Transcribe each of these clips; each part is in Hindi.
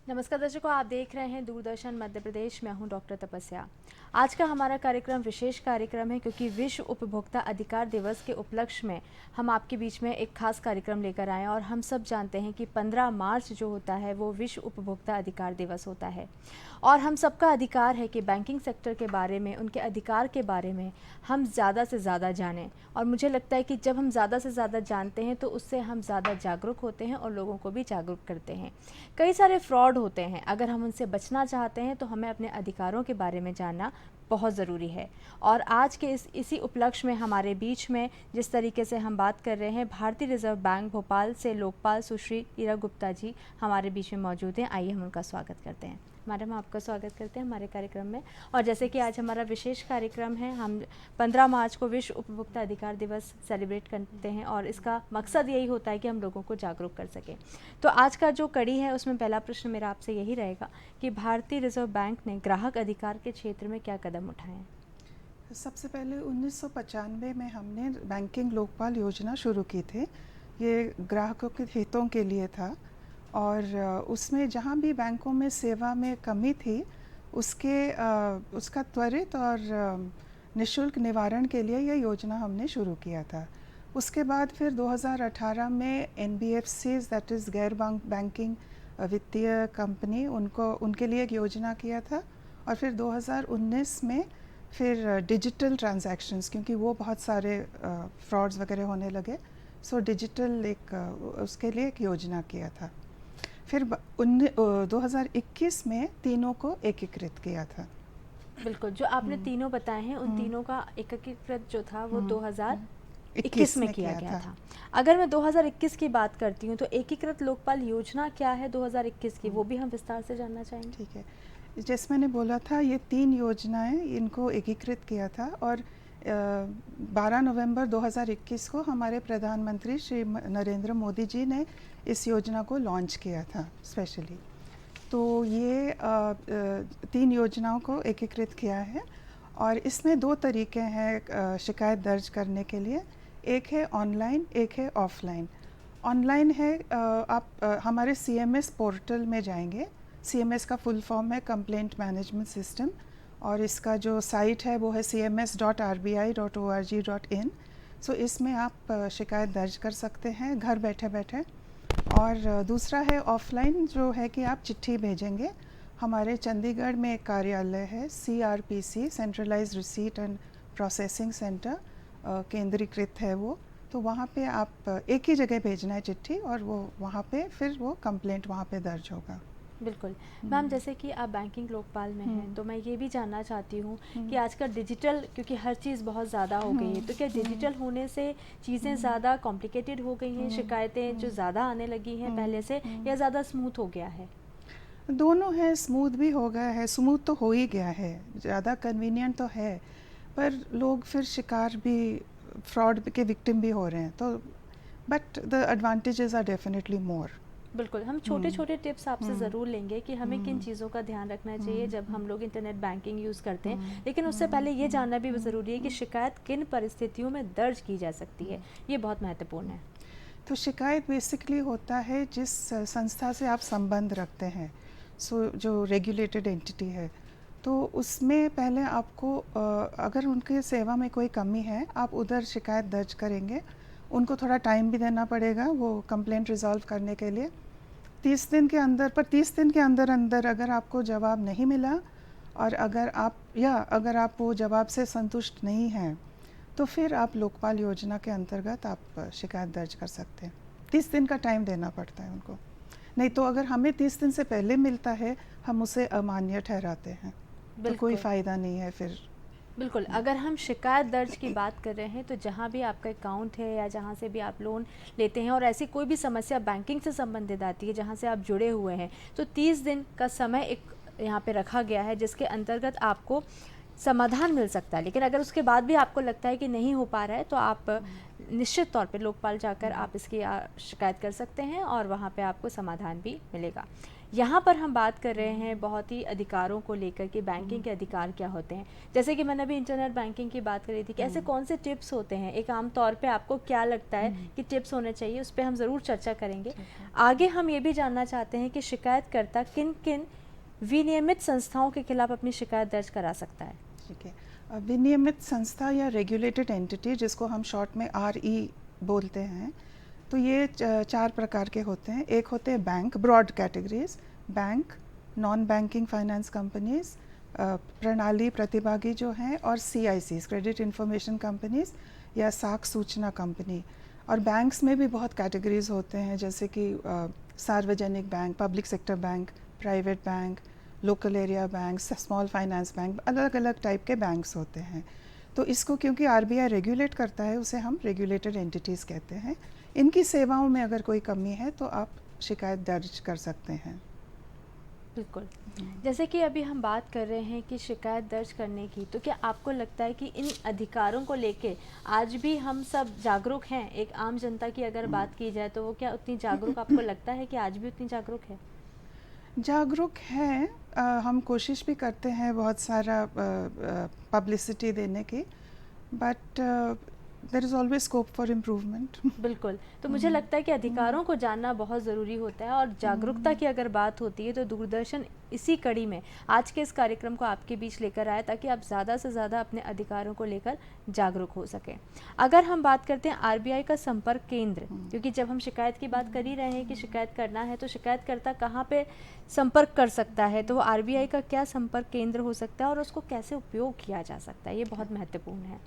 नमस्कार दर्शकों, आप देख रहे हैं दूरदर्शन मध्य प्रदेश। मैं हूं डॉक्टर तपस्या। आज का हमारा कार्यक्रम विशेष कार्यक्रम है क्योंकि विश्व उपभोक्ता अधिकार दिवस के उपलक्ष्य में हम आपके बीच में एक खास कार्यक्रम लेकर आए हैं। और हम सब जानते हैं कि 15 मार्च जो होता है वो विश्व उपभोक्ता अधिकार दिवस होता है और हम सबका अधिकार है कि बैंकिंग सेक्टर के बारे में, उनके अधिकार के बारे में हम ज़्यादा से ज़्यादा जानें। और मुझे लगता है कि जब हम ज़्यादा से ज़्यादा जानते हैं तो उससे हम ज़्यादा जागरूक होते हैं और लोगों को भी जागरूक करते हैं। कई सारे फ्रॉड होते हैं, अगर हम उनसे बचना चाहते हैं तो हमें अपने अधिकारों के बारे में जानना बहुत ज़रूरी है। और आज के इसी उपलक्ष्य में हमारे बीच में जिस तरीके से हम बात कर रहे हैं, भारतीय रिजर्व बैंक भोपाल से लोकपाल सुश्री ईरा गुप्ता जी हमारे बीच में मौजूद हैं। आइए हम उनका स्वागत करते हैं। मैडम, आपका स्वागत करते हैं हमारे कार्यक्रम में। और जैसे कि आज हमारा विशेष कार्यक्रम है, हम 15 मार्च को विश्व उपभोक्ता अधिकार दिवस सेलिब्रेट करते हैं और इसका मकसद यही होता है कि हम लोगों को जागरूक कर सकें। तो आज का जो कड़ी है उसमें पहला प्रश्न मेरा आपसे यही रहेगा कि भारतीय रिजर्व बैंक ने ग्राहक अधिकार के क्षेत्र में क्या कदम उठाए हैं? सबसे पहले 1995 में हमने बैंकिंग लोकपाल योजना शुरू की थी। ये ग्राहकों के हितों के लिए था और उसमें जहाँ भी बैंकों में सेवा में कमी थी उसका त्वरित और निशुल्क निवारण के लिए ये योजना हमने शुरू किया था। उसके बाद फिर 2018 में NBFCs, दैट इज़ गैर बैंकिंग वित्तीय कंपनी, उनके लिए एक योजना किया था। और फिर 2019 में फिर डिजिटल ट्रांजैक्शंस, क्योंकि वो बहुत सारे फ्रॉड्स वगैरह होने लगे, सो डिजिटल उसके लिए एक योजना किया था। फिर 2021 में तीनों को एकीकृत किया था। बिल्कुल, जो आपने तीनों बताए हैं उन तीनों का एकीकृत जो था वो 2021 में किया गया था। अगर मैं 2021 की बात करती हूँ तो एकीकृत लोकपाल योजना क्या है 2021 की, वो भी हम विस्तार से जानना चाहेंगे। ठीक है, जैसे मैंने बोला था, ये 3 योजनाएं, इनको एकीकृत किया था और 12 नवंबर 2021 को हमारे प्रधानमंत्री श्री नरेंद्र मोदी जी ने इस योजना को लॉन्च किया था स्पेशली। तो ये 3 योजनाओं को एकीकृत किया है और इसमें 2 तरीके हैं शिकायत दर्ज करने के लिए। एक है ऑनलाइन, एक है ऑफलाइन। ऑनलाइन है, आप हमारे CMS पोर्टल में जाएंगे। CMS का फुल फॉर्म है कंप्लेंट मैनेजमेंट सिस्टम, और इसका जो साइट है वो है cms.rbi.org.in। सो इसमें आप शिकायत दर्ज कर सकते हैं घर बैठे बैठे। और दूसरा है ऑफलाइन, जो है कि आप चिट्ठी भेजेंगे। हमारे चंडीगढ़ में एक कार्यालय है, CRPC, centralised receipt and processing centre, केंद्रीकृत है वो। तो वहाँ पे आप एक ही जगह भेजना है चिट्ठी और वो वहाँ पे फिर वो कंप्लेंट वहाँ पे दर्ज होगा। बिल्कुल मैम, जैसे कि आप बैंकिंग लोकपाल में हैं तो मैं ये भी जानना चाहती हूँ कि आजकल डिजिटल, क्योंकि हर चीज़ बहुत ज़्यादा हो गई है, तो क्या डिजिटल होने से चीज़ें ज़्यादा कॉम्प्लिकेटेड हो गई हैं, शिकायतें जो ज़्यादा आने लगी हैं पहले से, या ज़्यादा स्मूथ हो गया है? दोनों है, स्मूथ भी हो गया है, स्मूथ तो हो ही गया है, ज़्यादा कन्वीनियंट तो है, पर लोग फिर शिकार भी, फ्रॉड के विक्टिम भी हो रहे हैं। तो but the advantages are definitely more. बिल्कुल, हम छोटे छोटे टिप्स आपसे ज़रूर लेंगे कि हमें किन चीज़ों का ध्यान रखना चाहिए जब हम लोग इंटरनेट बैंकिंग यूज़ करते हैं। लेकिन उससे पहले ये जानना भी ज़रूरी है कि शिकायत किन परिस्थितियों में दर्ज की जा सकती है, ये बहुत महत्वपूर्ण है। तो शिकायत बेसिकली होता है जिस संस्था से आप संबंध रखते हैं, सो जो रेगुलेटेड एंटिटी है, तो उसमें पहले आपको अगर उनके सेवा में कोई कमी है, आप उधर शिकायत दर्ज करेंगे। उनको थोड़ा टाइम भी देना पड़ेगा वो कंप्लेंट रिजॉल्व करने के लिए, 30 दिन के अंदर। पर 30 दिन के अंदर अंदर अगर आपको जवाब नहीं मिला और अगर आप वो जवाब से संतुष्ट नहीं हैं, तो फिर आप लोकपाल योजना के अंतर्गत आप शिकायत दर्ज कर सकते हैं। 30 दिन का टाइम देना पड़ता है उनको, नहीं तो अगर हमें 30 दिन से पहले मिलता है हम उसे अमान्य ठहराते हैं, तो कोई फ़ायदा नहीं है फिर। बिल्कुल, अगर हम शिकायत दर्ज की बात कर रहे हैं तो जहाँ भी आपका अकाउंट है या जहाँ से भी आप लोन लेते हैं और ऐसी कोई भी समस्या बैंकिंग से संबंधित आती है जहाँ से आप जुड़े हुए हैं, तो 30 दिन का समय एक यहाँ पे रखा गया है जिसके अंतर्गत आपको समाधान मिल सकता है। लेकिन अगर उसके बाद भी आपको लगता है कि नहीं हो पा रहा है तो आप निश्चित तौर पे लोकपाल जाकर आप इसकी शिकायत कर सकते हैं और वहाँ पे आपको समाधान भी मिलेगा। यहाँ पर हम बात कर रहे हैं बहुत ही अधिकारों को लेकर कि बैंकिंग के अधिकार क्या होते हैं। जैसे कि मैंने अभी इंटरनेट बैंकिंग की बात करी थी कि ऐसे कौन से टिप्स होते हैं, एक आम तौर पे आपको क्या लगता है कि टिप्स होने चाहिए, उस पर हम ज़रूर चर्चा करेंगे। आगे हम ये भी जानना चाहते हैं कि शिकायतकर्ता किन किन विनियमित संस्थाओं के खिलाफ अपनी शिकायत दर्ज करा सकता है। ठीक है, विनियमित संस्था या रेगुलेटेड एंटिटी, जिसको हम शॉर्ट में RE बोलते हैं, तो ये 4 प्रकार के होते हैं। एक होते हैं bank, broad categories, bank, non banking finance companies, प्रणाली प्रतिभागी जो हैं, और CICs, क्रेडिट इंफॉर्मेशन कंपनीज या साख सूचना कंपनी। और बैंक्स में भी बहुत कैटेगरीज होते हैं, जैसे कि सार्वजनिक bank, public sector bank, private bank, local area bank, small finance bank, अलग अलग टाइप के बैंक्स होते हैं। तो इसको क्योंकि RBI रेगुलेट करता है, उसे हम रेगुलेटेड एंटिटीज़ कहते हैं। इनकी सेवाओं में अगर कोई कमी है तो आप शिकायत दर्ज कर सकते हैं। बिल्कुल। जैसे कि अभी हम बात कर रहे हैं कि शिकायत दर्ज करने की, तो क्या आपको लगता है कि इन अधिकारों को लेके आज भी हम सब जागरूक हैं? एक आम जनता की अगर बात की जाए तो वो क्या उतनी जागरूक आपको लगता है कि आज भी उतनी जागरूक है? जागरूक हैं, हम कोशिश भी करते हैं बहुत सारा पब्लिसिटी देने की, but there is always scope for improvement. बिल्कुल। तो मुझे लगता है कि अधिकारों को जानना बहुत ज़रूरी होता है, और जागरूकता की अगर बात होती है तो दूरदर्शन इसी कड़ी में आज के इस कार्यक्रम को आपके बीच लेकर आया ताकि आप ज़्यादा से ज़्यादा अपने अधिकारों को लेकर जागरूक हो सकें। अगर हम बात करते हैं RBI का संपर्क केंद्र, क्योंकि जब हम शिकायत की बात कर ही रहे हैं कि शिकायत करना है तो शिकायतकर्ता कहाँ पे संपर्क कर सकता है, तो वो RBI का क्या संपर्क केंद्र हो सकता है और उसको कैसे उपयोग किया जा सकता है, ये बहुत महत्वपूर्ण है।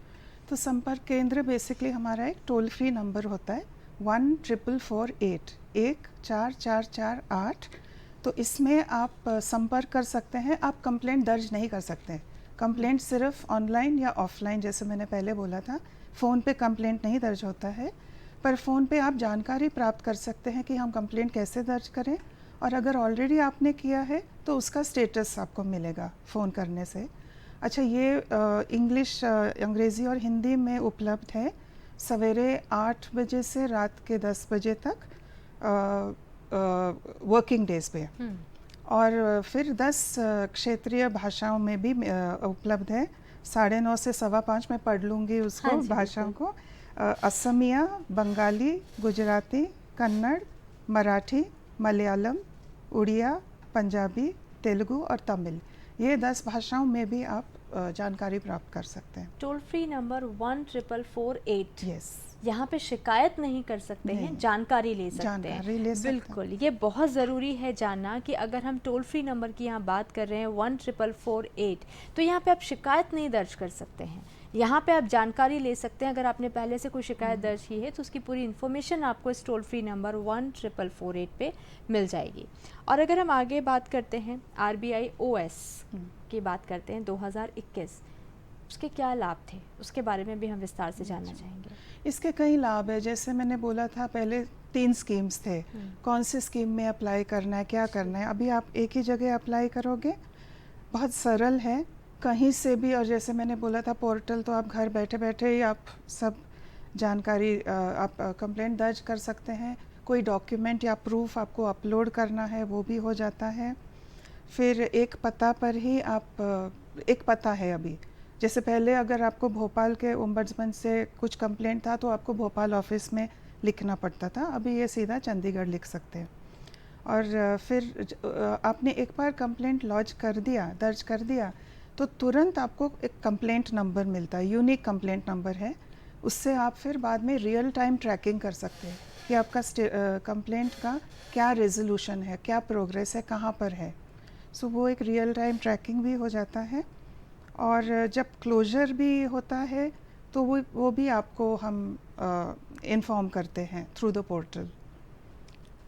तो संपर्क केंद्र बेसिकली हमारा एक टोल फ्री नंबर होता है, 1448, 1448। तो इसमें आप संपर्क कर सकते हैं। आप कंप्लेंट दर्ज नहीं कर सकते। कंप्लेंट सिर्फ ऑनलाइन या ऑफलाइन, जैसे मैंने पहले बोला था, फ़ोन पे कंप्लेंट नहीं दर्ज होता है, पर फ़ोन पे आप जानकारी प्राप्त कर सकते हैं कि हम कंप्लेंट कैसे दर्ज करें, और अगर ऑलरेडी आपने किया है तो उसका स्टेटस आपको मिलेगा फ़ोन करने से। अच्छा, ये इंग्लिश, अंग्रेज़ी और हिंदी में उपलब्ध है, सवेरे 8 बजे से रात के 10 बजे तक वर्किंग डेज पे, और फिर 10 क्षेत्रीय भाषाओं में भी उपलब्ध है। 9:30 से 5:15 में पढ़ लूँगी उसको, हाँ जी, भाषाओं को। असमिया, बंगाली, गुजराती, कन्नड़, मराठी, मलयालम, उड़िया, पंजाबी, तेलुगु और तमिल, ये 10 भाषाओं में भी आप जानकारी प्राप्त कर सकते हैं। Toll free number 1448। यस, यहाँ पे शिकायत नहीं कर सकते हैं, जानकारी ले सकते जानकारी हैं। ले सकते हैं। बिल्कुल, ये बहुत ज़रूरी है जानना कि अगर हम टोल फ्री नंबर की यहाँ बात कर रहे हैं 1448, तो यहाँ पे आप शिकायत नहीं दर्ज कर सकते हैं, यहाँ पे आप जानकारी ले सकते हैं। अगर आपने पहले से कोई शिकायत दर्ज की है तो उसकी पूरी इन्फॉर्मेशन आपको इस टोल फ्री नंबर 1448 पे मिल जाएगी। और अगर हम आगे बात करते हैं RBI OS की बात करते हैं 2021, उसके क्या लाभ थे, उसके बारे में भी हम विस्तार से जानना चाहेंगे। इसके कई लाभ है। जैसे मैंने बोला था पहले, 3 स्कीम्स थे, कौन सी स्कीम में अप्लाई करना है, क्या करना है। अभी आप एक ही जगह अप्लाई करोगे, बहुत सरल है, कहीं से भी। और जैसे मैंने बोला था पोर्टल, तो आप घर बैठे बैठे ही आप सब जानकारी, आप कंप्लेंट दर्ज कर सकते हैं। कोई डॉक्यूमेंट या प्रूफ आपको अपलोड करना है वो भी हो जाता है। फिर एक पता पर ही आप, एक पता है अभी, जैसे पहले अगर आपको भोपाल के ओम्बड्समैन से कुछ कंप्लेंट था तो आपको भोपाल ऑफिस में लिखना पड़ता था, अभी ये सीधा चंडीगढ़ लिख सकते हैं। और फिर आपने एक बार कंप्लेंट लॉन्च कर दिया, दर्ज कर दिया, तो तुरंत आपको एक कंप्लेंट नंबर मिलता है, यूनिक कंप्लेंट नंबर है। उससे आप फिर बाद में रियल टाइम ट्रैकिंग कर सकते हैं कि आपका कंप्लेंट का क्या रेजोल्यूशन है, क्या प्रोग्रेस है, कहाँ पर है। सो वो एक रियल टाइम ट्रैकिंग भी हो जाता है। और जब क्लोजर भी होता है तो वो भी आपको हम इन्फॉर्म करते हैं थ्रू द पोर्टल।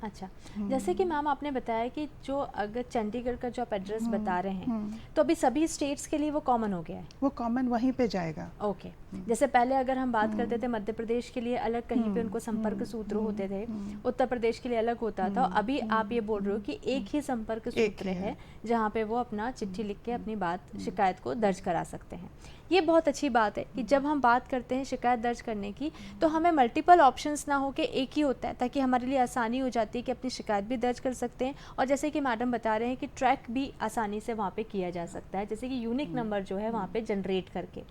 अच्छा, जैसे कि मैम आपने बताया कि जो अगर चंडीगढ़ का जो आप एड्रेस बता रहे हैं, तो अभी सभी स्टेट्स के लिए वो कॉमन हो गया है? वो कॉमन वहीं पे जाएगा। ओके। जैसे पहले अगर हम बात करते थे मध्य प्रदेश के लिए अलग कहीं पे उनको संपर्क सूत्र होते थे, उत्तर प्रदेश के लिए अलग होता था, अभी आप ये बोल रहे हो कि एक ही संपर्क सूत्र है जहाँ पे वो अपना चिट्ठी लिख के अपनी बात, शिकायत को दर्ज करा सकते हैं। ये बहुत अच्छी बात है कि जब हम बात करते हैं शिकायत दर्ज करने की, तो हमें मल्टीपल ऑप्शंस ना हो के एक ही होता है, ताकि हमारे लिए आसानी हो जाती जाती है कि अपनी शिकायत भी दर्ज कर सकते हैं, और जैसे कि मैडम बता रहे हैं कि ट्रैक भी आसानी से वहाँ पे किया जा सकता है, जैसे कि यूनिक नंबर जो है वहाँ पे जनरेट करके।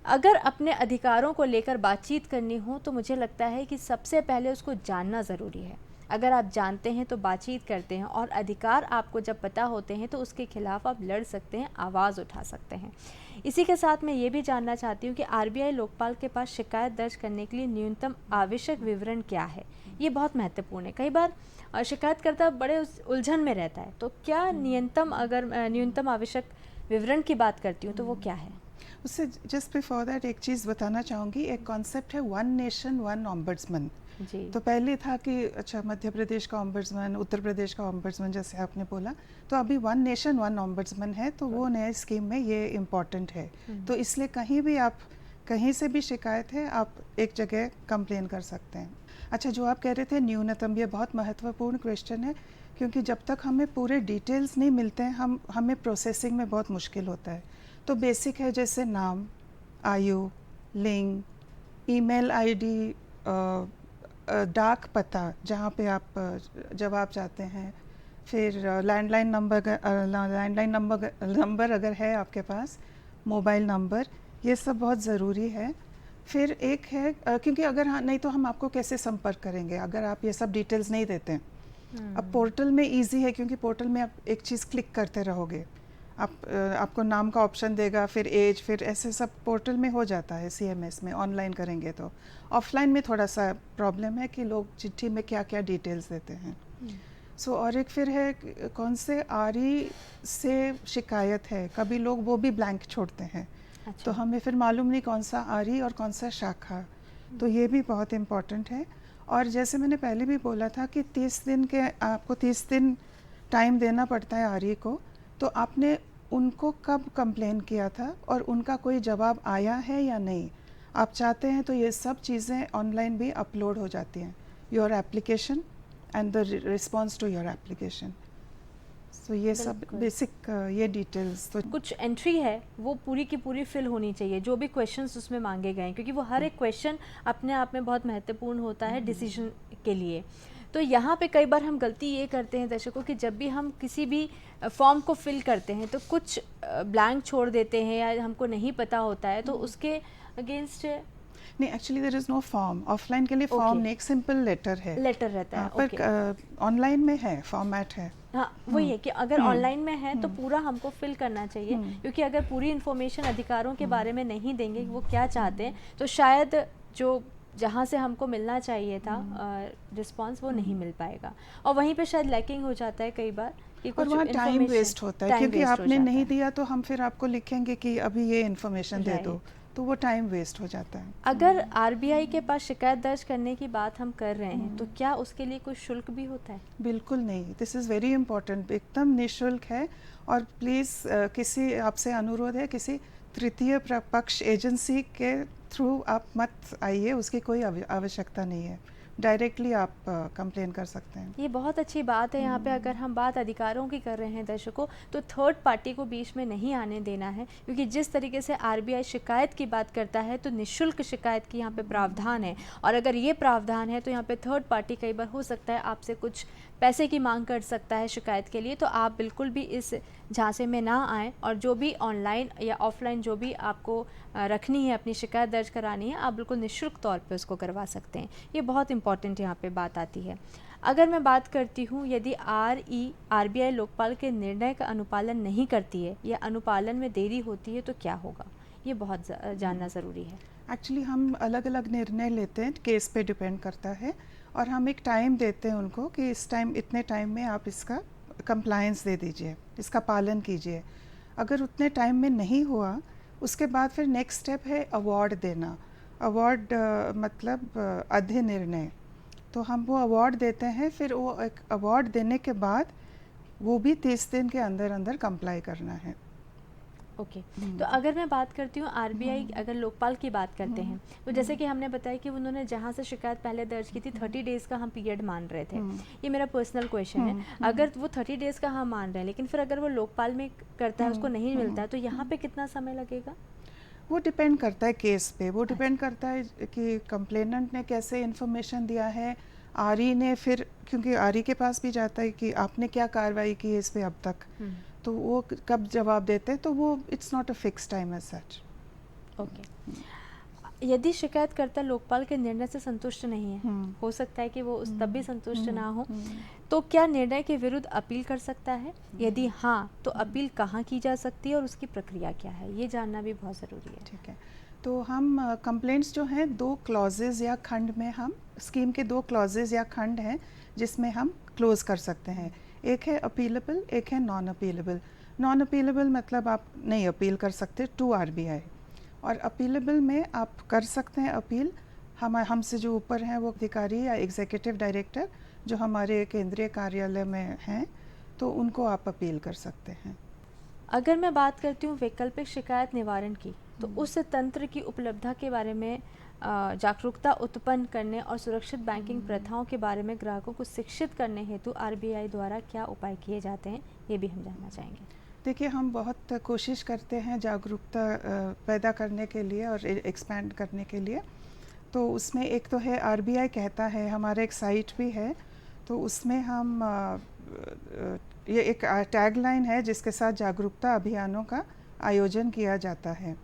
अगर अपने अधिकारों को लेकर बातचीत करनी हो तो मुझे लगता है कि सबसे पहले उसको जानना ज़रूरी है। अगर आप जानते हैं तो बातचीत करते हैं, और अधिकार आपको जब पता होते हैं तो उसके खिलाफ आप लड़ सकते हैं, आवाज़ उठा सकते हैं। इसी के साथ मैं ये भी जानना चाहती हूँ कि आरबीआई लोकपाल के पास शिकायत दर्ज करने के लिए न्यूनतम आवश्यक विवरण क्या है। ये बहुत महत्वपूर्ण है। कई बार शिकायतकर्ता बड़े उलझन में रहता है, तो क्या न्यूनतम आवश्यक विवरण की बात करती हूँ तो वो क्या है? उससे जस्ट बिफोर दैट एक चीज़ बताना चाहूँगी। एक कॉन्सेप्ट है वन नेशन वन ऑम्बड्समैन। जी। तो पहले था कि अच्छा मध्य प्रदेश का ऑम्बड्समैन, उत्तर प्रदेश का ऑम्बड्समैन जैसे आपने बोला, तो अभी वन नेशन वन ऑम्बड्समैन है, तो वो नए स्कीम में ये इम्पॉर्टेंट है। तो इसलिए कहीं भी आप कहीं से भी शिकायत है आप एक जगह कंप्लेन कर सकते हैं। अच्छा, जो आप कह रहे थे न्यूनतम, ये बहुत महत्वपूर्ण क्वेश्चन है, क्योंकि जब तक हमें पूरे डिटेल्स नहीं मिलते हैं हमें प्रोसेसिंग में बहुत मुश्किल होता है। तो बेसिक है जैसे नाम, आयु, लिंग, ईमेल आईडी, डाक पता जहाँ पे आप जवाब चाहते हैं, फिर लैंडलाइन नंबर अगर है आपके पास, मोबाइल नंबर, ये सब बहुत ज़रूरी है। फिर एक है क्योंकि अगर नहीं तो हम आपको कैसे संपर्क करेंगे अगर आप ये सब डिटेल्स नहीं देते हैं। अब पोर्टल में इजी है, क्योंकि पोर्टल में आप एक चीज़ क्लिक करते रहोगे, आपको नाम का ऑप्शन देगा, फिर एज, फिर ऐसे सब पोर्टल में हो जाता है। सीएमएस में ऑनलाइन करेंगे तो। ऑफलाइन में थोड़ा सा प्रॉब्लम है कि लोग चिट्ठी में क्या क्या डिटेल्स देते हैं। और एक फिर है कौन से आरई से शिकायत है, कभी लोग वो भी ब्लैंक छोड़ते हैं। अच्छा। तो हमें फिर मालूम नहीं कौन सा आरई और कौन सा शाखा, तो ये भी बहुत इम्पॉर्टेंट है। और जैसे मैंने पहले भी बोला था कि 30 दिन के आपको 30 दिन टाइम देना पड़ता है आरई को। तो आपने उनको कब कंप्लेन किया था और उनका कोई जवाब आया है या नहीं, आप चाहते हैं तो ये सब चीज़ें ऑनलाइन भी अपलोड हो जाती हैं, your application and the response to your application. So ये सब बेसिक ये डिटेल्स। तो कुछ एंट्री है वो पूरी की पूरी फिल होनी चाहिए, जो भी क्वेश्चंस उसमें मांगे गए हैं, क्योंकि वो हर एक क्वेश्चन अपने आप में बहुत महत्वपूर्ण होता है डिसीजन के लिए। तो यहाँ पे कई बार हम गलती ये करते हैं दर्शकों कि जब भी हम किसी भी फॉर्म को फिल करते हैं तो कुछ ब्लैंक छोड़ देते हैं या हमको नहीं पता होता है, तो उसके अगेंस्ट नहीं, actually there is no form. Offline के लिए फॉर्म नहीं, एक सिंपल लेटर है, लेटर रहता है। पर ऑनलाइन में है, फॉर्मेट है। हाँ, वही है कि अगर ऑनलाइन में है तो पूरा हमको फिल करना चाहिए, क्योंकि अगर पूरी इन्फॉर्मेशन अधिकारों के बारे में नहीं देंगे वो क्या चाहते हैं, तो शायद जो जहाँ से हमको मिलना चाहिए था रिस्पांस वो नहीं मिल पाएगा, और वहीं पे शायद लैकिंग हो जाता है कई बार कि और वहाँ टाइम वेस्ट होता है, क्योंकि आपने नहीं दिया तो हम फिर आपको लिखेंगे कि अभी ये इन्फॉर्मेशन दे दो, तो वो टाइम वेस्ट हो जाता है। अगर आरबीआई के पास शिकायत दर्ज करने की बात हम कर रहे हैं तो क्या उसके लिए कोई शुल्क भी होता है? बिल्कुल नहीं, दिस इज़ वेरी इंपॉर्टेंट, एकदम निःशुल्क है। और प्लीज़ किसी आपसे अनुरोध है, किसी तृतीय पक्ष एजेंसी के थ्रू आप मत आइए, उसकी कोई आवश्यकता नहीं है, डायरेक्टली आप कंप्लेन कर सकते हैं। ये बहुत अच्छी बात है। यहाँ पे अगर हम बात अधिकारों की कर रहे हैं दर्शकों, तो थर्ड पार्टी को बीच में नहीं आने देना है, क्योंकि जिस तरीके से आरबीआई शिकायत की बात करता है तो निःशुल्क शिकायत की यहाँ पे प्रावधान है, और अगर ये प्रावधान है तो यहाँ पे थर्ड पार्टी कई बार हो सकता है आपसे कुछ पैसे की मांग कर सकता है शिकायत के लिए। तो आप बिल्कुल भी इस झांसे में ना आएँ, और जो भी ऑनलाइन या ऑफलाइन जो भी आपको रखनी है, अपनी शिकायत दर्ज करानी है, आप बिल्कुल निःशुल्क तौर पे उसको करवा सकते हैं। ये बहुत इंपॉर्टेंट यहाँ पे बात आती है। अगर मैं बात करती हूँ यदि आरबीआई लोकपाल के निर्णय का अनुपालन नहीं करती है या अनुपालन में देरी होती है तो क्या होगा, ये बहुत जानना ज़रूरी है। एक्चुअली हम अलग अलग निर्णय लेते हैं, केस पे डिपेंड करता है, और हम एक टाइम देते हैं उनको कि इस टाइम, इतने टाइम में आप इसका कंप्लायंस दे दीजिए, इसका पालन कीजिए। अगर उतने टाइम में नहीं हुआ, उसके बाद फिर नेक्स्ट स्टेप है अवार्ड देना। अवार्ड मतलब अधिनिर्णय, तो हम वो अवार्ड देते हैं। फिर वो एक अवार्ड देने के बाद वो भी 30 दिन के अंदर अंदर कंप्लाई करना है। ओके। तो अगर मैं बात करती हूँ आरबीआई, अगर लोकपाल की बात करते हैं, तो जैसे कि हमने बताया कि उन्होंने जहाँ से शिकायत पहले दर्ज की थी 30 डेज़ का हम पीरियड मान रहे थे। ये मेरा पर्सनल क्वेश्चन है, अगर वो 30 डेज़ का हम मान रहे हैं, लेकिन फिर अगर वो लोकपाल में करता है, उसको नहीं मिलता है, तो यहाँ पे कितना समय लगेगा? वो डिपेंड करता है केस पे, वो डिपेंड करता है कि कंप्लेनेंट ने कैसे इन्फॉर्मेशन दिया है, आरई ने फिर, क्योंकि आरई के पास भी जाता है कि आपने क्या कार्रवाई की है इस पे अब तक, तो वो कब जवाब देते हैं, तो वो it's not a fix time as such. Okay. यदि शिकायतकर्ता लोकपाल के निर्णय से संतुष्ट नहीं है, हो सकता है कि वो उस तब भी संतुष्ट ना हो, तो क्या निर्णय के विरुद्ध अपील कर सकता है? यदि हाँ, तो अपील कहाँ की जा सकती है और उसकी प्रक्रिया क्या है? ये जानना भी बहुत ज़रूरी है। ठीक है, तो हम कंप्लेंट्स जो हैं 2 क्लॉजेज़ या खंड में, हम स्कीम के 2 क्लॉजेज़ या खंड हैं जिसमें हम क्लोज कर सकते हैं। एक है अपीलेबल, एक है नॉन अपीलेबल। नॉन अपीलेबल मतलब आप नहीं अपील कर सकते टू आरबीआई, और अपीलेबल में आप कर सकते हैं अपील हमसे जो ऊपर हैं वो अधिकारी या एग्जीक्यूटिव डायरेक्टर जो हमारे केंद्रीय कार्यालय में हैं, तो उनको आप अपील कर सकते हैं। अगर मैं बात करती हूँ वैकल्पिक शिकायत निवारण की, तो उस तंत्र की उपलब्धता के बारे में जागरूकता उत्पन्न करने और सुरक्षित बैंकिंग प्रथाओं के बारे में ग्राहकों को शिक्षित करने हेतु आरबीआई द्वारा क्या उपाय किए जाते हैं, ये भी हम जानना चाहेंगे। देखिए, हम बहुत कोशिश करते हैं जागरूकता पैदा करने के लिए और एक्सपैंड करने के लिए। तो उसमें एक तो है आरबीआई कहता है, हमारा एक साइट भी है, तो उसमें हम ये एक टैगलाइन है जिसके साथ जागरूकता अभियानों का आयोजन किया जाता है।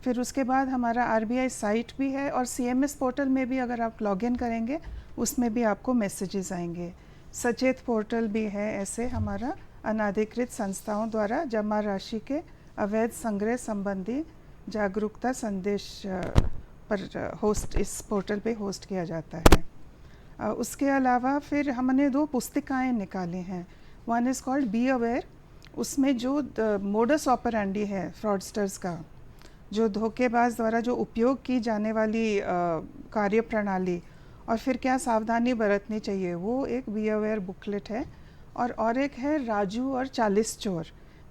फिर उसके बाद हमारा आरबीआई साइट भी है, और सीएमएस पोर्टल में भी अगर आप लॉगिन करेंगे उसमें भी आपको मैसेजेस आएंगे। सचेत पोर्टल भी है, ऐसे हमारा अनाधिकृत संस्थाओं द्वारा जमा राशि के अवैध संग्रह संबंधी जागरूकता संदेश पर होस्ट, इस पोर्टल पे होस्ट किया जाता है। उसके अलावा फिर हमने 2 पुस्तिकाएं निकाली हैं। One is called be aware, उसमें जो मोडस ऑपरेंडी है फ्रॉडस्टर्स का, जो धोखेबाज द्वारा जो उपयोग की जाने वाली कार्य प्रणाली और फिर क्या सावधानी बरतनी चाहिए, वो एक बी अवेयर बुकलेट है। और एक है राजू और 40 चोर,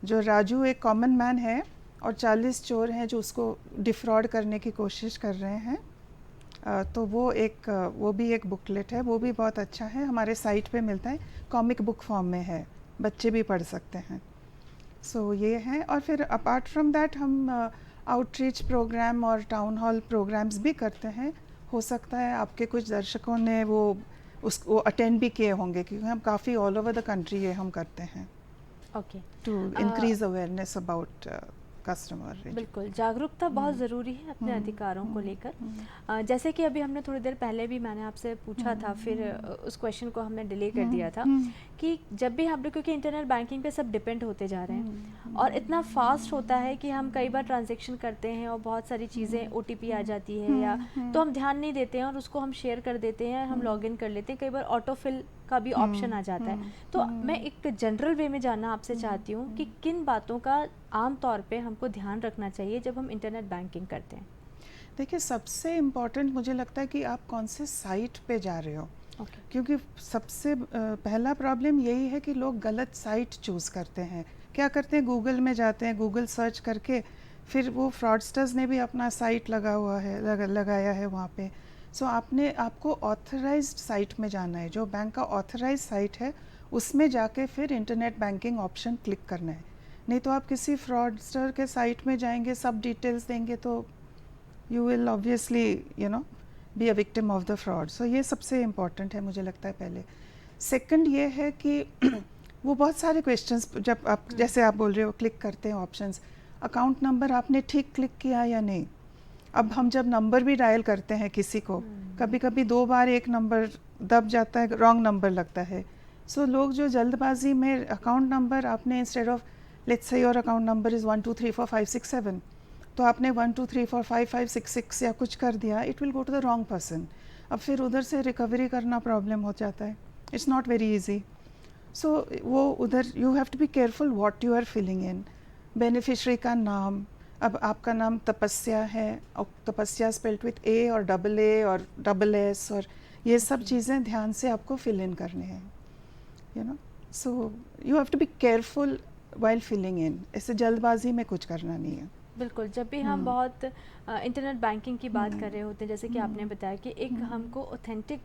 जो राजू एक कॉमन मैन है और 40 चोर हैं जो उसको डिफ्रॉड करने की कोशिश कर रहे हैं। तो वो भी एक बुकलेट है, वो भी बहुत अच्छा है, हमारे साइट पे मिलता है, कॉमिक बुक फॉर्म में है, बच्चे भी पढ़ सकते हैं। सो ये है। और फिर अपार्ट फ्रॉम दैट हम आउटरीच प्रोग्राम और टाउन हॉल प्रोग्राम्स भी करते हैं। हो सकता है आपके कुछ दर्शकों ने वो अटेंड भी किए होंगे, क्योंकि हम काफ़ी ऑल ओवर द कंट्री ये हम करते हैं okay. To increase awareness about customer. बिल्कुल, जागरूकता बहुत ज़रूरी है अपने अधिकारों को लेकर। जैसे कि अभी हमने थोड़ी देर पहले भी मैंने आपसे पूछा था, फिर उस क्वेश्चन को हमने डिले कर दिया था कि जब भी हम लोग, क्योंकि इंटरनेट बैंकिंग पे सब डिपेंड होते जा रहे हैं और इतना फास्ट होता है कि हम कई बार ट्रांजैक्शन करते हैं और बहुत सारी चीज़ें ओटीपी आ जाती है या तो हम ध्यान नहीं देते हैं और उसको हम शेयर कर देते हैं, हम लॉगिन कर लेते हैं, कई बार ऑटोफिल का भी ऑप्शन आ जाता है। तो मैं एक जनरल वे में जानना आपसे चाहती हूँ कि किन बातों का आम तौर पे हमको ध्यान रखना चाहिए जब हम इंटरनेट बैंकिंग करते हैं? देखिए, सबसे इम्पॉर्टेंट मुझे लगता है कि आप कौन से साइट पे जा रहे हो। क्योंकि सबसे पहला प्रॉब्लम यही है कि लोग गलत साइट चूज़ करते हैं। क्या करते हैं, गूगल में जाते हैं, गूगल सर्च करके फिर वो फ्रॉडस्टर्स ने भी अपना साइट लगाया है वहाँ पे। सो आपको ऑथराइज्ड साइट में जाना है, जो बैंक का ऑथराइज्ड साइट है उसमें जाके फिर इंटरनेट बैंकिंग ऑप्शन क्लिक करना है। नहीं तो आप किसी फ्रॉडस्टर के साइट में जाएंगे, सब डिटेल्स देंगे, तो you will obviously be a victim of the fraud. So ये सबसे इम्पॉर्टेंट है मुझे लगता है पहले। सेकंड ये है कि वो बहुत सारे क्वेश्चंस जब आप जैसे आप बोल रहे हो क्लिक करते हैं ऑप्शंस, अकाउंट नंबर आपने ठीक क्लिक किया या नहीं। अब हम जब नंबर भी डायल करते हैं किसी को, कभी कभी 2 बार एक नंबर दब जाता है, रॉन्ग नंबर लगता है। सो लोग जो जल्दबाजी में अकाउंट नंबर आपने instead of let's say your account number is 1 2 3 4 5 6 7, तो आपने 1 2 3 4 5 5 6 6 या कुछ कर दिया, it will go to the wrong person. अब फिर उधर से रिकवरी करना प्रॉब्लम हो जाता है, it's not very easy. So वो उधर you have to be careful what you are filling in. Beneficiary का नाम, अब आपका नाम तपस्या है और तपस्या स्पेल्ड विथ ए और डबल ए और डबल एस, और ये सब चीज़ें ध्यान से आपको फिल इन करने हैं, you know. So you have to be careful while filling in, ऐसे जल्दबाजी में कुछ करना नहीं है। बिल्कुल, जब भी हम बहुत इंटरनेट बैंकिंग की बात कर रहे होते हैं, जैसे कि आपने बताया कि एक हमको ऑथेंटिक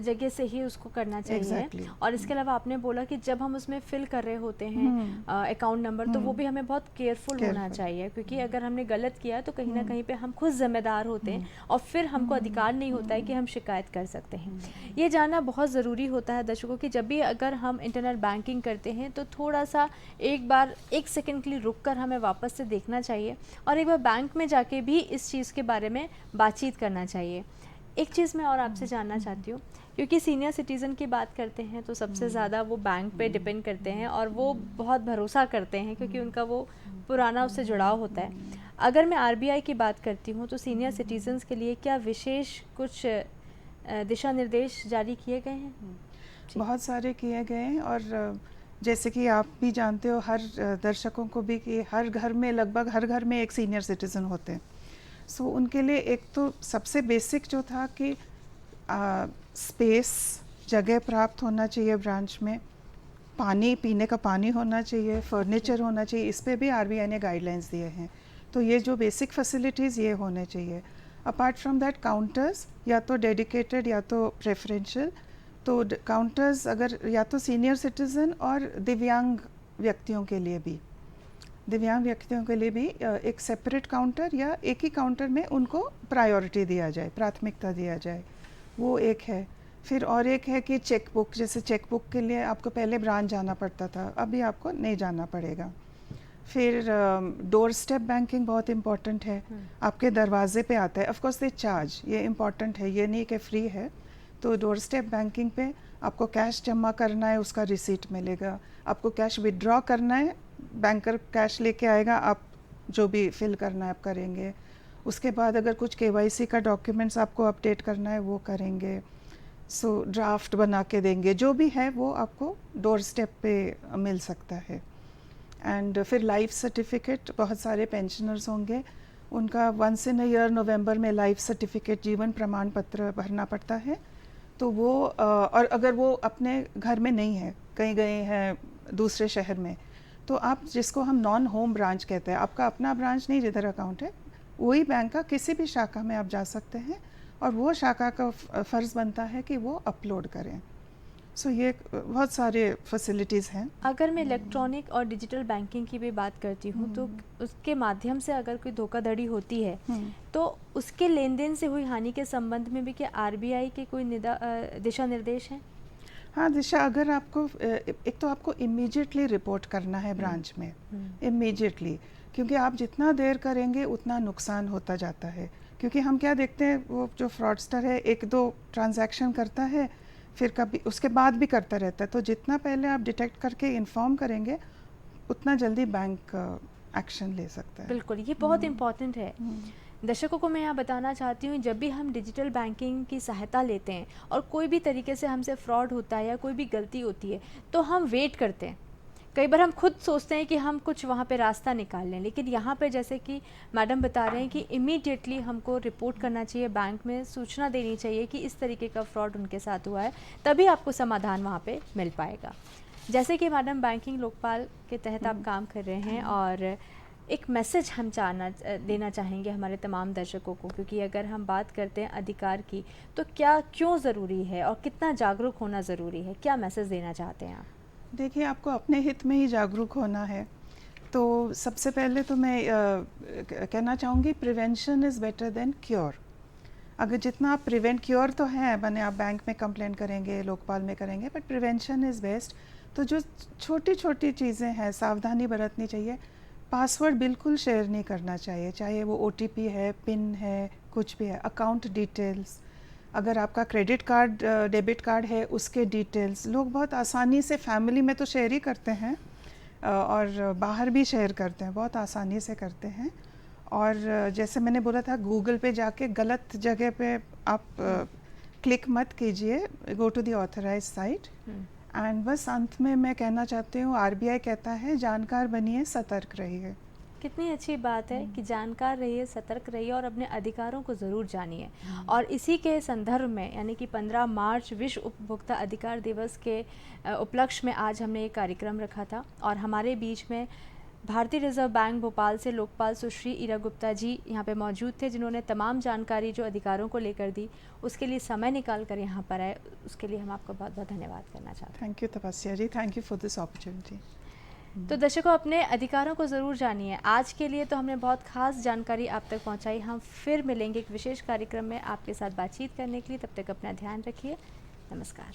जगह से ही उसको करना चाहिए। एग्जैक्टली। और इसके अलावा आपने बोला कि जब हम उसमें फिल कर रहे होते हैं अकाउंट नंबर, तो वो भी हमें बहुत केयरफुल होना चाहिए, क्योंकि अगर हमने गलत किया तो कहीं ना कहीं पे हम खुद जिम्मेदार होते हैं और फिर हमको अधिकार नहीं होता है कि हम शिकायत कर सकते हैं। ये जानना बहुत ज़रूरी होता है दर्शकों कि जब भी अगर हम इंटरनेट बैंकिंग करते हैं तो थोड़ा सा एक बार 1 सेकंड के लिए रुक कर हमें वापस से देखना चाहिए और एक बार बैंक में जाके भी इस चीज़ के बारे में बातचीत करना चाहिए। एक चीज़ मैं और आपसे जानना चाहती हूँ, क्योंकि सीनियर सिटीज़न की बात करते हैं तो सबसे ज़्यादा वो बैंक पे डिपेंड करते हैं और वो बहुत भरोसा करते हैं क्योंकि उनका वो पुराना उससे जुड़ाव होता है। अगर मैं आरबीआई की बात करती हूँ तो सीनियर सिटीज़न्स के लिए क्या विशेष कुछ दिशा निर्देश जारी किए गए हैं? बहुत सारे किए गए हैं और जैसे कि आप भी जानते हो, हर दर्शकों को भी, कि हर घर में, लगभग हर घर में एक सीनियर सिटीज़न होते हैं। सो उनके लिए एक तो सबसे बेसिक जो था कि स्पेस, जगह प्राप्त होना चाहिए ब्रांच में, पानी, पीने का पानी होना चाहिए, फर्नीचर होना चाहिए। इस पे भी आरबीआई ने गाइडलाइंस दिए हैं। तो ये जो बेसिक फैसिलिटीज़ ये होने चाहिए। अपार्ट फ्रॉम दैट, काउंटर्स या तो डेडिकेटेड या तो प्रेफरेंशियल। तो काउंटर्स अगर या तो सीनियर सिटीज़न और दिव्यांग व्यक्तियों के लिए भी, एक सेपरेट काउंटर या एक ही काउंटर में उनको प्रायोरिटी दिया जाए, प्राथमिकता दिया जाए, वो एक है। फिर और एक है कि चेकबुक, जैसे चेकबुक के लिए आपको पहले ब्रांच जाना पड़ता था, अभी आपको नहीं जाना पड़ेगा। फिर डोर स्टेप बैंकिंग बहुत इम्पॉर्टेंट है, आपके दरवाजे पे आता है। ऑफ कोर्स दे चार्ज, ये इम्पॉर्टेंट है, ये नहीं कि फ्री है। तो डोर स्टेप बैंकिंग पे आपको कैश जमा करना है, उसका रिसीट मिलेगा। आपको कैश विड्रॉ करना है, बैंकर कैश लेके आएगा, आप जो भी फिल करना है आप करेंगे। उसके बाद अगर कुछ केवाईसी का डॉक्यूमेंट्स आपको अपडेट करना है वो करेंगे। सो ड्राफ्ट बना के देंगे, जो भी है वो आपको डोर स्टेप पे मिल सकता है। एंड फिर लाइफ सर्टिफिकेट, बहुत सारे पेंशनर्स होंगे, उनका वंस इन अ ईयर नवंबर में लाइफ सर्टिफिकेट, जीवन प्रमाण पत्र भरना पड़ता है। तो वो और अगर वो अपने घर में नहीं है, कहीं गए हैं दूसरे शहर में, तो आप, जिसको हम नॉन होम ब्रांच कहते हैं, आपका अपना ब्रांच नहीं जिधर अकाउंट है, वही बैंक का किसी भी शाखा में आप जा सकते हैं और वो शाखा का फ़र्ज़ बनता है कि वो अपलोड करें। सो ये बहुत सारे फैसिलिटीज़ हैं। अगर मैं इलेक्ट्रॉनिक और डिजिटल बैंकिंग की भी बात करती हूँ तो उसके माध्यम से अगर कोई धोखाधड़ी होती है तो उसके लेन देन से हुई हानि के संबंध में भी क्या आरबीआई के कोई दिशा निर्देश हैं? हाँ दिशा, अगर आपको एक तो आपको इमीडिएटली रिपोर्ट करना है ब्रांच में, इमीडिएटली, क्योंकि आप जितना देर करेंगे उतना नुकसान होता जाता है। क्योंकि हम क्या देखते हैं, वो जो फ्रॉडस्टर है 1-2 ट्रांजैक्शन करता है, फिर कभी उसके बाद भी करता रहता है। तो जितना पहले आप डिटेक्ट करके इन्फॉर्म करेंगे उतना जल्दी बैंक एक्शन ले सकता है। बिल्कुल, ये बहुत इम्पॉर्टेंट है। दर्शकों को मैं यहाँ बताना चाहती हूँ, जब भी हम डिजिटल बैंकिंग की सहायता लेते हैं और कोई भी तरीके से हमसे फ्रॉड होता है या कोई भी गलती होती है तो हम वेट करते हैं। कई बार हम खुद सोचते हैं कि हम कुछ वहाँ पे रास्ता निकाल लें, लेकिन यहाँ पे जैसे कि मैडम बता रहे हैं कि इमीडिएटली हमको रिपोर्ट करना चाहिए, बैंक में सूचना देनी चाहिए कि इस तरीके का फ्रॉड उनके साथ हुआ है, तभी आपको समाधान वहाँ पे मिल पाएगा। जैसे कि मैडम बैंकिंग लोकपाल के तहत आप काम कर रहे हैं और एक मैसेज हम देना चाहेंगे हमारे तमाम दर्शकों को, क्योंकि अगर हम बात करते हैं अधिकार की तो क्या क्यों ज़रूरी है और कितना जागरूक होना ज़रूरी है, क्या मैसेज देना चाहते हैं आप? देखिए, आपको अपने हित में ही जागरूक होना है। तो सबसे पहले तो मैं कहना चाहूँगी, prevention is better than cure. अगर जितना आप प्रिवेंट, क्योर तो है, बने आप बैंक में कंप्लेंट करेंगे, लोकपाल में करेंगे, बट प्रिवेंशन इज़ बेस्ट। तो जो छोटी छोटी चीज़ें हैं, सावधानी बरतनी चाहिए। पासवर्ड बिल्कुल शेयर नहीं करना चाहिए, चाहे वो ओटीपी है, पिन है, कुछ भी है। अकाउंट डिटेल्स, अगर आपका क्रेडिट कार्ड, डेबिट कार्ड है, उसके डिटेल्स लोग बहुत आसानी से, फैमिली में तो शेयर ही करते हैं और बाहर भी शेयर करते हैं, बहुत आसानी से करते हैं। और जैसे मैंने बोला था, गूगल पे जाके गलत जगह पे आप क्लिक मत कीजिए, go to the authorise site. And बस अंत में मैं कहना चाहती हूँ, आरबीआई कहता है जानकार बनिए, सतर्क रहिए। कितनी अच्छी बात है कि जानकार रहिए, सतर्क रहिए और अपने अधिकारों को ज़रूर जानिए। और इसी के संदर्भ में, यानी कि 15 मार्च विश्व उपभोक्ता अधिकार दिवस के उपलक्ष्य में आज हमने ये कार्यक्रम रखा था और हमारे बीच में भारतीय रिजर्व बैंक भोपाल से लोकपाल सुश्री ईरा गुप्ता जी यहाँ पे मौजूद थे, जिन्होंने तमाम जानकारी जो अधिकारों को लेकर दी, उसके लिए समय निकाल कर यहाँ पर आए। उसके लिए हम आपको बहुत बहुत धन्यवाद करना चाहते हैं। Thank you Tapasya ji, thank you for this opportunity. तो दर्शकों, अपने अधिकारों को ज़रूर जानिए। आज के लिए तो हमने बहुत खास जानकारी आप तक पहुंचाई। हम फिर मिलेंगे एक विशेष कार्यक्रम में आपके साथ बातचीत करने के लिए। तब तक अपना ध्यान रखिए। नमस्कार।